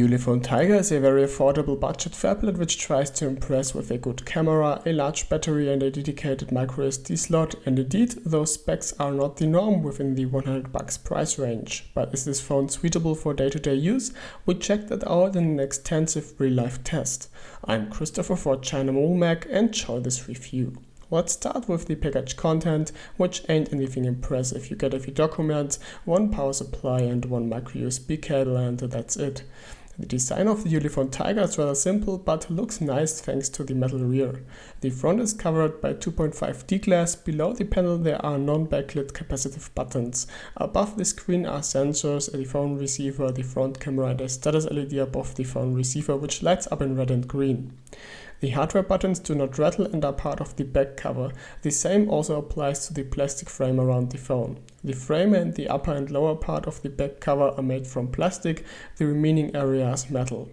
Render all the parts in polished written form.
Ulefone Tiger is a very affordable budget phablet which tries to impress with a good camera, a large battery and a dedicated microSD slot, and indeed those specs are not the norm within the $100 price range. But is this phone suitable for day-to-day use? We checked that out in an extensive real-life test. I'm Christopher for ChinaMobileMag and show this review. Let's start with the package content, which ain't anything impressive. You get a few documents, one power supply and one micro USB cable, and that's it. The design of the Ulefone Tiger is rather simple, but looks nice thanks to the metal rear. The front is covered by 2.5D glass, below the panel there are non-backlit capacitive buttons. Above the screen are sensors, the phone receiver, the front camera and a status LED above the phone receiver which lights up in red and green. The hardware buttons do not rattle and are part of the back cover. The same also applies to the plastic frame around the phone. The frame and the upper and lower part of the back cover are made from plastic, the remaining area is metal.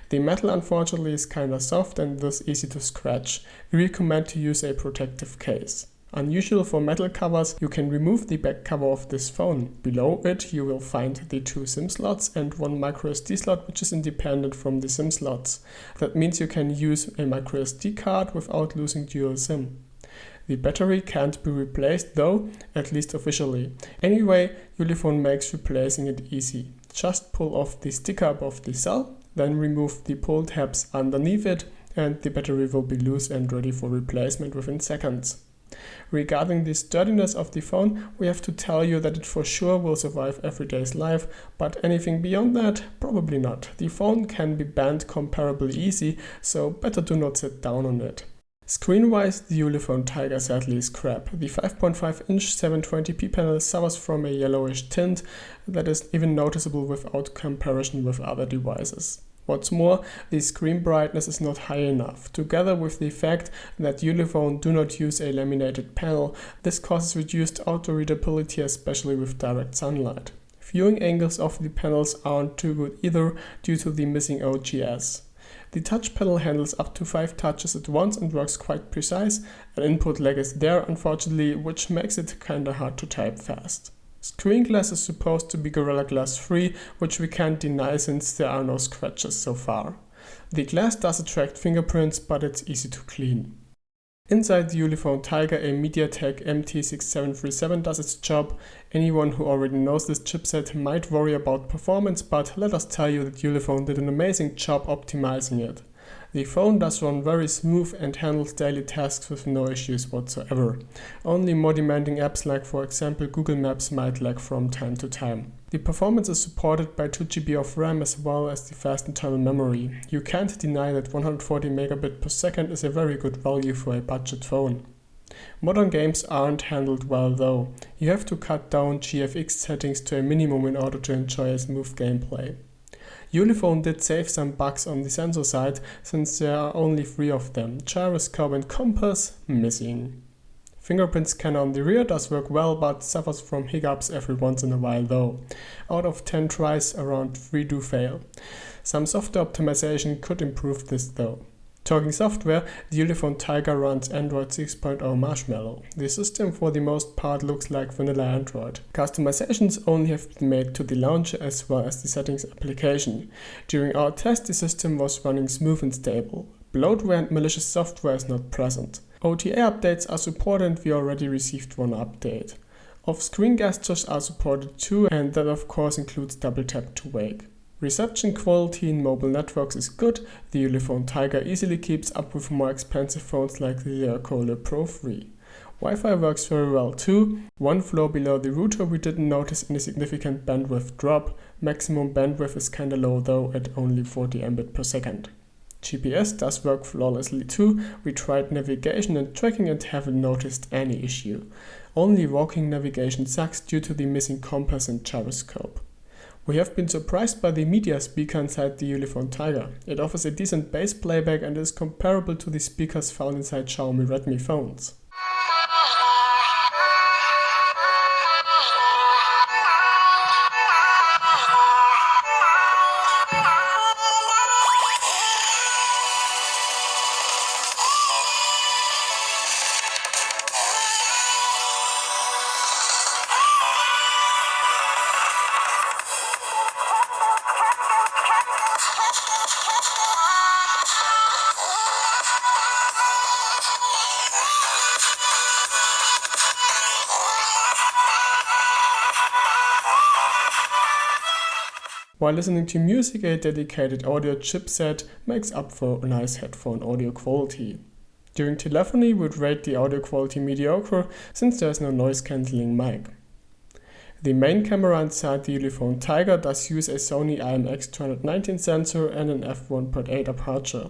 The metal unfortunately is kinda soft and thus easy to scratch. We recommend to use a protective case. Unusual for metal covers, you can remove the back cover of this phone. Below it you will find the two SIM slots and one microSD slot which is independent from the SIM slots. That means you can use a microSD card without losing dual SIM. The battery can't be replaced though, at least officially. Anyway, Ulefone makes replacing it easy. Just pull off the sticker above the cell, then remove the pull tabs underneath it and the battery will be loose and ready for replacement within seconds. Regarding the sturdiness of the phone, we have to tell you that it for sure will survive everyday's life, but anything beyond that, probably not. The phone can be bent comparably easy, so better do not sit down on it. Screen-wise, the Ulefone Tiger sadly is crap. The 5.5-inch 720p panel suffers from a yellowish tint that is even noticeable without comparison with other devices. What's more, the screen brightness is not high enough. Together with the fact that Ulefone do not use a laminated panel, this causes reduced auto readability, especially with direct sunlight. Viewing angles of the panels aren't too good either due to the missing OGS. The touch panel handles up to 5 touches at once and works quite precise. An input lag is there unfortunately, which makes it kinda hard to type fast. Screen glass is supposed to be Gorilla Glass free, which we can't deny since there are no scratches so far. The glass does attract fingerprints, but it's easy to clean. Inside the Ulefone Tiger, a Mediatek MT6737 does its job. Anyone who already knows this chipset might worry about performance, but let us tell you that Ulefone did an amazing job optimizing it. The phone does run very smooth and handles daily tasks with no issues whatsoever. Only more demanding apps like for example Google Maps might lag from time to time. The performance is supported by 2GB of RAM as well as the fast internal memory. You can't deny that 140 megabit per second is a very good value for a budget phone. Modern games aren't handled well though. You have to cut down GFX settings to a minimum in order to enjoy a smooth gameplay. Ulefone did save some bugs on the sensor side, since there are only 3 of them, gyroscope and compass missing. Fingerprint scanner on the rear does work well, but suffers from hiccups every once in a while though. Out of 10 tries, around 3 do fail. Some software optimization could improve this though. Talking software, the Ulefone Tiger runs Android 6.0 Marshmallow. The system for the most part looks like vanilla Android. Customizations only have been made to the launcher as well as the settings application. During our test, the system was running smooth and stable. Bloatware and malicious software is not present. OTA updates are supported and we already received one update. Off-screen gestures are supported too, and that of course includes double tap to wake. Reception quality in mobile networks is good. The Ulefone Tiger easily keeps up with more expensive phones like the Mediocre Pro 3. Wi-Fi works very well too. One floor below the router we didn't notice any significant bandwidth drop. Maximum bandwidth is kinda low though at only 40 Mbit per second. GPS does work flawlessly too. We tried navigation and tracking and haven't noticed any issue. Only walking navigation sucks due to the missing compass and gyroscope. We have been surprised by the media speaker inside the Ulefone Tiger. It offers a decent bass playback and is comparable to the speakers found inside Xiaomi Redmi phones. While listening to music, a dedicated audio chipset makes up for a nice headphone audio quality. During telephony, we'd rate the audio quality mediocre since there's no noise cancelling mic. The main camera inside the Ulefone Tiger does use a Sony IMX219 sensor and an f1.8 aperture.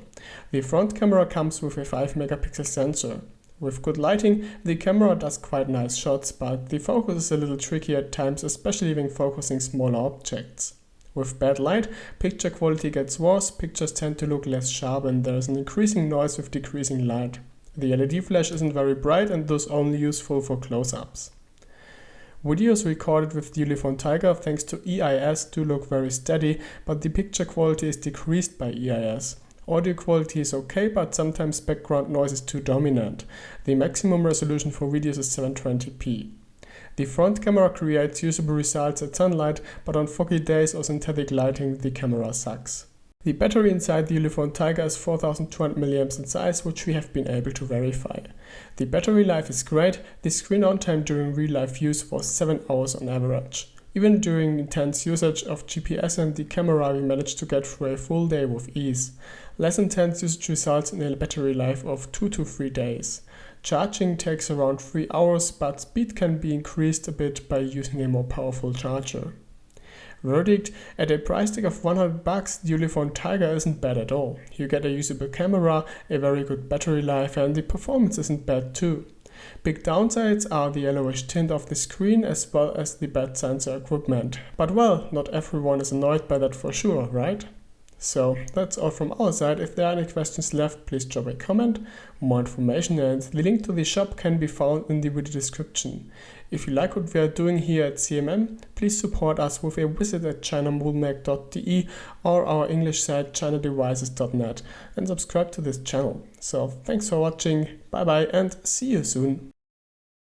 The front camera comes with a 5 megapixel sensor. With good lighting, the camera does quite nice shots, but the focus is a little tricky at times, especially when focusing smaller objects. With bad light, picture quality gets worse, pictures tend to look less sharp and there is an increasing noise with decreasing light. The LED flash isn't very bright and thus only useful for close-ups. Videos recorded with the Ulefone Tiger thanks to EIS do look very steady, but the picture quality is decreased by EIS. Audio quality is okay, but sometimes background noise is too dominant. The maximum resolution for videos is 720p. The front camera creates usable results at sunlight, but on foggy days or synthetic lighting the camera sucks. The battery inside the Ulefone Tiger is 4200 mAh in size, which we have been able to verify. The battery life is great, the screen on time during real life use was 7 hours on average. Even during intense usage of GPS and the camera we managed to get through a full day with ease. Less intense usage results in a battery life of 2 to 3 days. Charging takes around 3 hours, but speed can be increased a bit by using a more powerful charger. Verdict: at a price tag of $100, the Ulefone Tiger isn't bad at all. You get a usable camera, a very good battery life, and the performance isn't bad too. Big downsides are the yellowish tint of the screen as well as the bad sensor equipment. But well, not everyone is annoyed by that for sure, right? So that's all from our side. If there are any questions left, please drop a comment. More information and the link to the shop can be found in the video description. If you like what we are doing here at CMM, please support us with a visit at ChinaMobileMag.de or our English site ChinaDevices.net and subscribe to this channel. So thanks for watching, bye bye and see you soon.